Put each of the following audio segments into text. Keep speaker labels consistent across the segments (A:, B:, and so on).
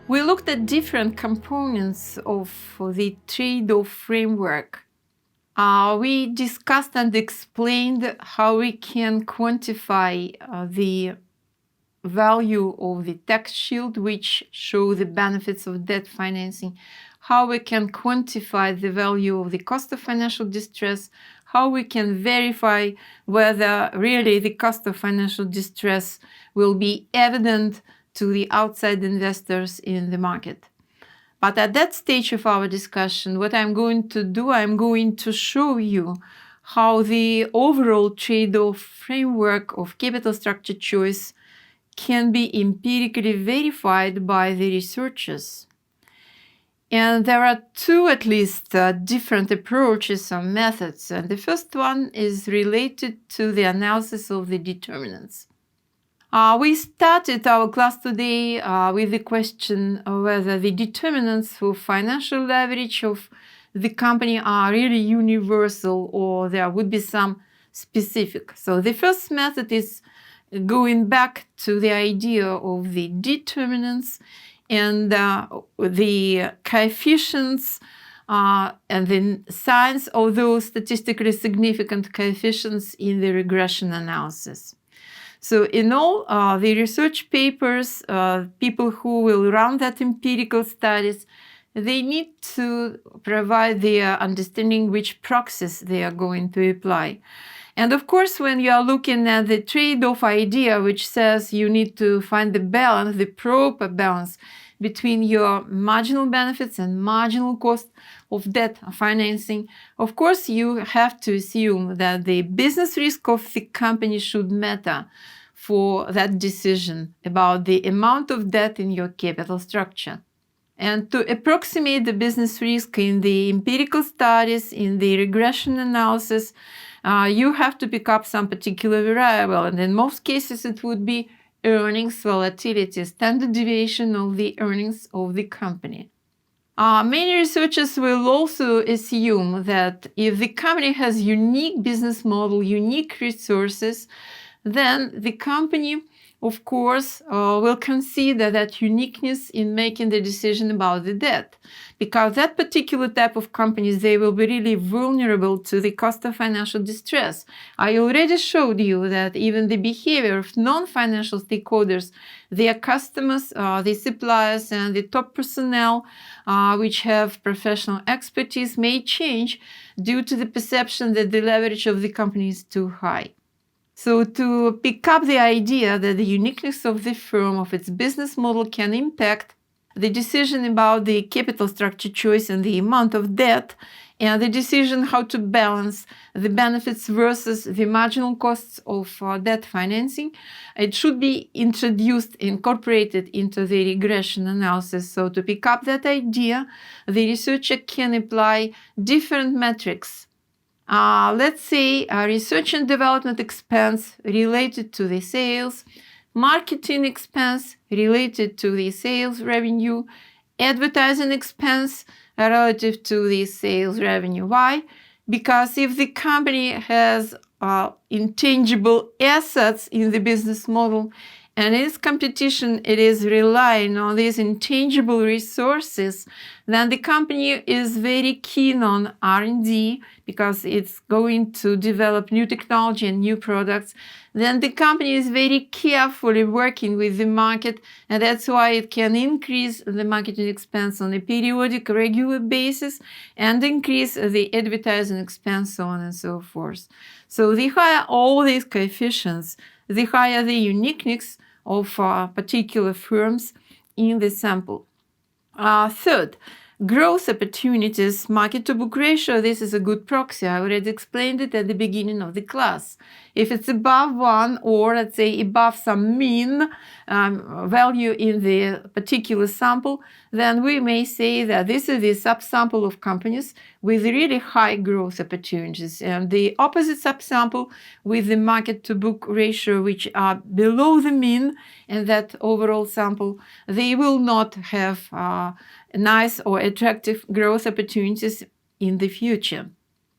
A: We looked at different components of the trade-off framework. We discussed and explained how we can quantify the value of the tax shield, which show the benefits of debt financing, how we can quantify the value of the cost of financial distress, how we can verify whether really the cost of financial distress will be evident to the outside investors in the market. But at that stage of our discussion, what I'm going to do, I'm going to show you how the overall trade-off framework of capital structure choice can be empirically verified by the researchers. And there are two, at least, different approaches or methods. And the first one is related to the analysis of the determinants. We started our class today with the question of whether the determinants for financial leverage of the company are really universal or there would be some specific. So the first method is going back to the idea of the determinants and the coefficients and the signs of those statistically significant coefficients in the regression analysis. So in all the research papers, people who will run that empirical studies, they need to provide their understanding which proxies they are going to apply. And of course, when you are looking at the trade-off idea, which says you need to find the balance, the proper balance between your marginal benefits and marginal cost of debt financing, of course, you have to assume that the business risk of the company should matter for that decision about the amount of debt in your capital structure. And to approximate the business risk in the empirical studies, in the regression analysis, you have to pick up some particular variable. And in most cases, it would be earnings volatility, standard deviation of the earnings of the company. Many researchers will also assume that if the company has unique business model, unique resources, then the company, of course, will consider that uniqueness in making the decision about the debt, because that particular type of companies, they will be really vulnerable to the cost of financial distress. I already showed you that even the behavior of non-financial stakeholders, their customers, the suppliers, and the top personnel, which have professional expertise, may change due to the perception that the leverage of the company is too high. So to pick up the idea that the uniqueness of the firm, of its business model, can impact the decision about the capital structure choice and the amount of debt, and the decision how to balance the benefits versus the marginal costs of debt financing, it should be introduced, incorporated into the regression analysis. So to pick up that idea, the researcher can apply different metrics. Let's say research and development expense related to the sales, marketing expense related to the sales revenue, advertising expense relative to the sales revenue. Why? Because if the company has intangible assets in the business model, and its competition, it is relying on these intangible resources, then the company is very keen on R&D because it's going to develop new technology and new products. Then the company is very carefully working with the market, and that's why it can increase the marketing expense on a periodic, regular basis and increase the advertising expense, so on and so forth. So the higher all these coefficients, the higher the uniqueness of particular firms in the sample. Third, growth opportunities, market-to-book ratio. This is a good proxy. I already explained it at the beginning of the class. If it's above 1, or let's say above some mean value in the particular sample, then we may say that this is the subsample of companies with really high growth opportunities, and the opposite subsample with the market-to-book ratio, which are below the mean, and that overall sample, they will not have nice or attractive growth opportunities in the future.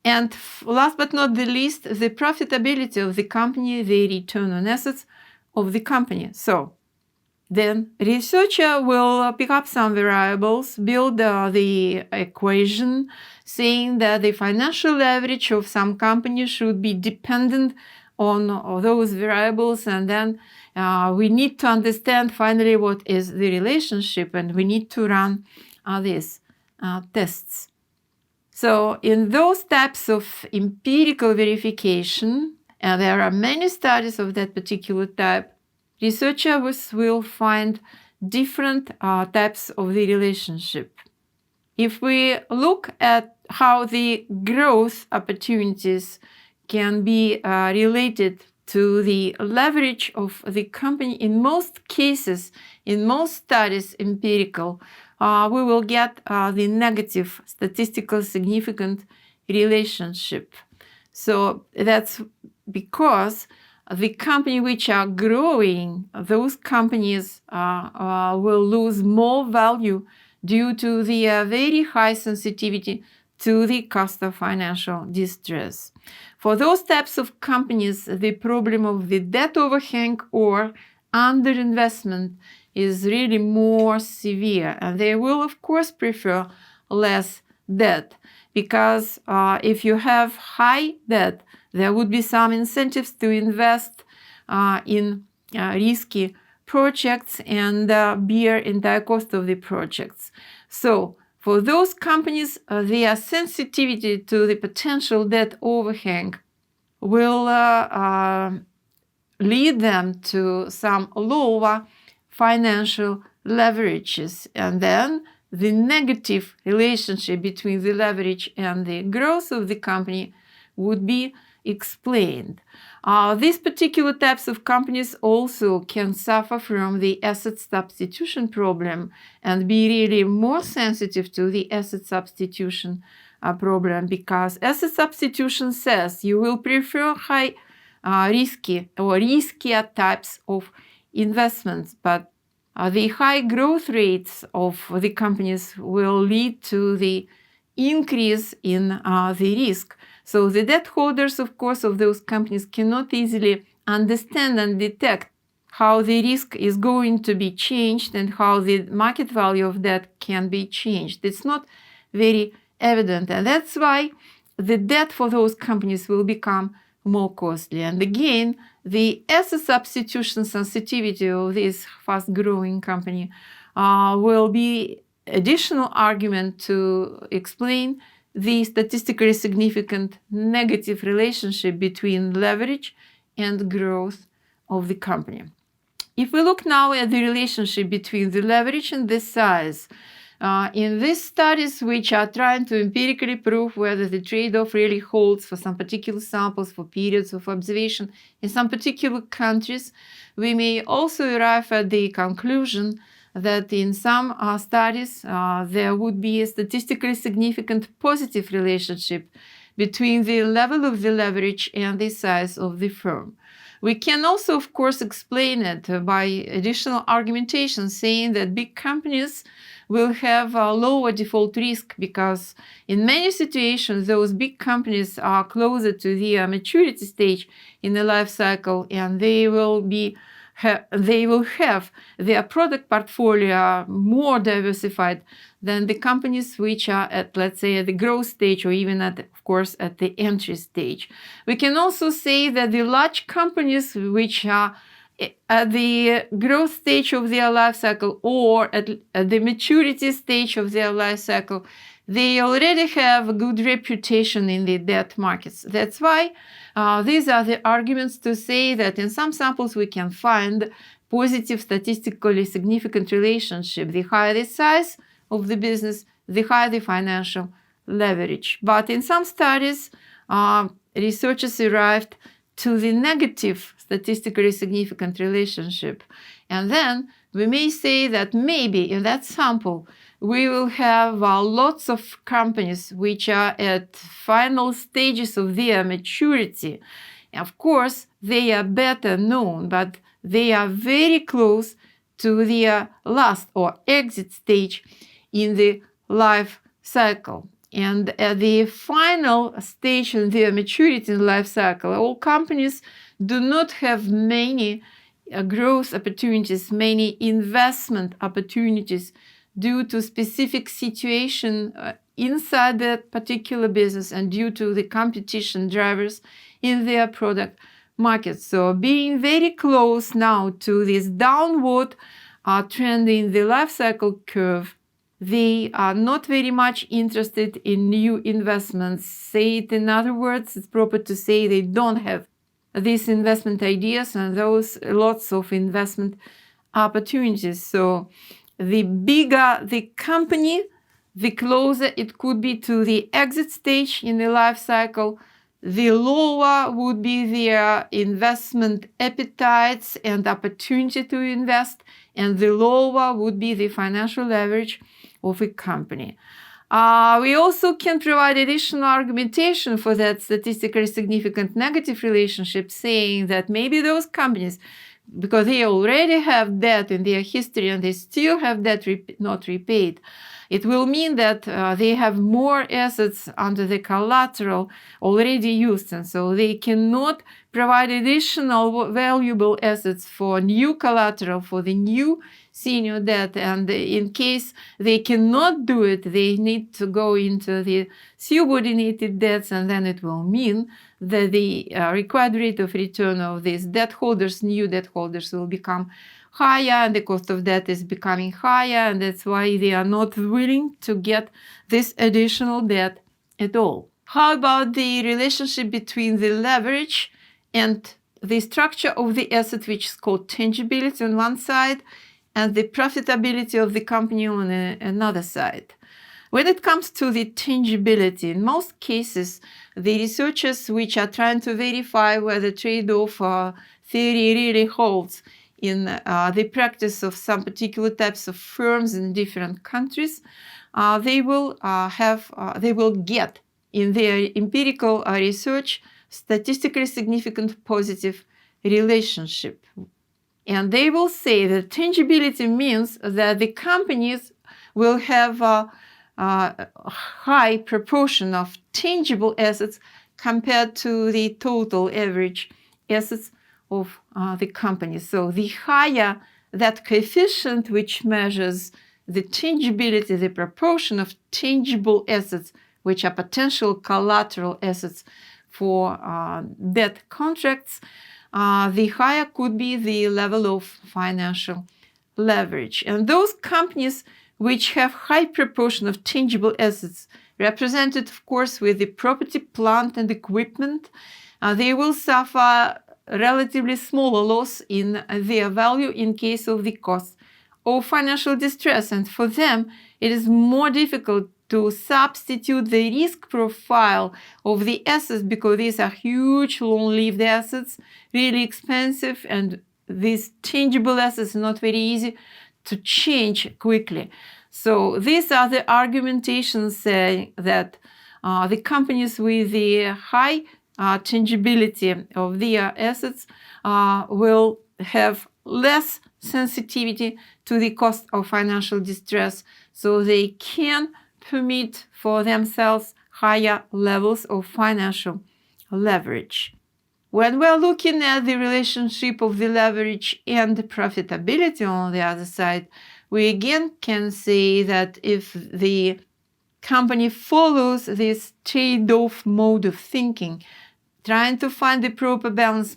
A: And last but not the least, the profitability of the company, the return on assets of the company. So Then researcher will pick up some variables, build the equation saying that the financial leverage of some companies should be dependent on those variables, and then we need to understand finally what is the relationship, and we need to run these tests. So in those types of empirical verification, and there are many studies of that particular type, researchers will find different types of the relationship. If we look at how the growth opportunities can be related to the leverage of the company, in most cases, in most studies, empirical, we will get the negative statistical significant relationship. So that's because the company which are growing, those companies will lose more value due to the very high sensitivity to the cost of financial distress. For those types of companies, the problem of the debt overhang or underinvestment is really more severe, and they will, of course, prefer less debt, because if you have high debt, there would be some incentives to invest in risky projects and bear entire cost of the projects. So for those companies, their sensitivity to the potential debt overhang will lead them to some lower financial leverages, and then the negative relationship between the leverage and the growth of the company would be explained. These particular types of companies also can suffer from the asset substitution problem and be really more sensitive to the asset substitution problem, because asset substitution says you will prefer high risky or riskier types of investments, but the high growth rates of the companies will lead to the increase in the risk. So the debt holders, of course, of those companies cannot easily understand and detect how the risk is going to be changed and how the market value of debt can be changed. It's not very evident, and that's why the debt for those companies will become more costly. And again, the asset substitution sensitivity of this fast-growing company will be additional argument to explain the statistically significant negative relationship between leverage and growth of the company. If we look now at the relationship between the leverage and the size, in these studies which are trying to empirically prove whether the trade-off really holds for some particular samples, for periods of observation in some particular countries, we may also arrive at the conclusion that in some studies there would be a statistically significant positive relationship between the level of the leverage and the size of the firm. We can also, of course, explain it by additional argumentation, saying that big companies will have a lower default risk because in many situations those big companies are closer to the maturity stage in the life cycle, and they will have their product portfolio more diversified than the companies which are at, let's say, at the growth stage, or even at, of course, at the entry stage. We can also say that the large companies which are at the growth stage of their life cycle or at the maturity stage of their life cycle, they already have a good reputation in the debt markets. That's why these are the arguments to say that in some samples we can find positive statistically significant relationship. The higher the size of the business, the higher the financial leverage. But in some studies, researchers arrived to the negative statistically significant relationship. And then we may say that maybe in that sample, we will have lots of companies which are at final stages of their maturity. Of course, they are better known, but they are very close to their last or exit stage in the life cycle. And at the final stage in their maturity in life cycle, all companies do not have many growth opportunities, many investment opportunities due to specific situation inside that particular business and due to the competition drivers in their product market. So being very close now to this downward trend in the life cycle curve, they are not very much interested in new investments. Say it in other words, it's proper to say they don't have these investment ideas and those lots of investment opportunities. So the bigger the company, the closer it could be to the exit stage in the life cycle, the lower would be their investment appetites and opportunity to invest, and the lower would be the financial leverage of a company. We also can provide additional argumentation for that statistically significant negative relationship, saying that maybe those companies, because they already have debt in their history and they still have debt not repaid, it will mean that they have more assets under the collateral already used, and so they cannot provide additional valuable assets for new collateral for the new senior debt. And in case they cannot do it, they need to go into the subordinated debts, and then it will mean that the required rate of return of these debt holders, new debt holders, will become higher, and the cost of debt is becoming higher, and that's why they are not willing to get this additional debt at all. How about the relationship between the leverage and the structure of the asset, which is called tangibility on one side, and the profitability of the company on another side? When it comes to the tangibility, in most cases, the researchers which are trying to verify whether trade-off theory really holds in the practice of some particular types of firms in different countries, they will get in their empirical research statistically significant positive relationship. And they will say that tangibility means that the companies will have a high proportion of tangible assets compared to the total average assets of the company. So the higher that coefficient which measures the tangibility, the proportion of tangible assets, which are potential collateral assets for debt contracts, the higher could be the level of financial leverage. And those companies which have high proportion of tangible assets, represented, of course, with the property, plant, and equipment, they will suffer relatively smaller loss in their value in case of the cost of financial distress. And for them, it is more difficult to substitute the risk profile of the assets because these are huge, long-lived assets, really expensive, and these tangible assets are not very easy to change quickly. So these are the argumentations saying that the companies with the high tangibility of their assets will have less sensitivity to the cost of financial distress, so they can permit for themselves higher levels of financial leverage. When we're looking at the relationship of the leverage and the profitability on the other side, we again can say that if the company follows this trade-off mode of thinking, trying to find the proper balance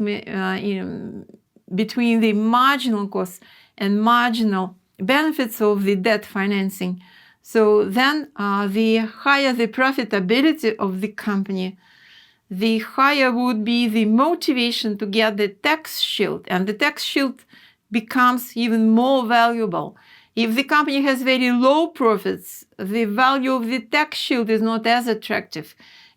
A: between the marginal costs and marginal benefits of the debt financing, so then the higher the profitability of the company, the higher would be the motivation to get the tax shield, and the tax shield becomes even more valuable. If the company has very low profits, the value of the tax shield is not as attractive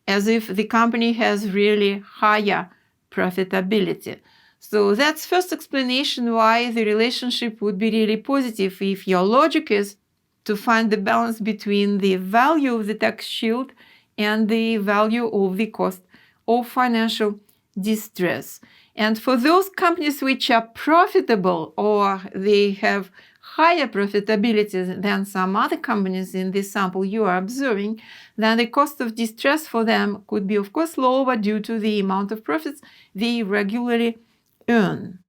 A: as if the company has really higher profitability. So that's first explanation why the relationship would be really positive if your logic is to find the balance between the value of the tax shield and the value of the cost of financial distress. And for those companies which are profitable or they have higher profitability than some other companies in this sample you are observing, then the cost of distress for them could be, of course, lower due to the amount of profits they regularly earn.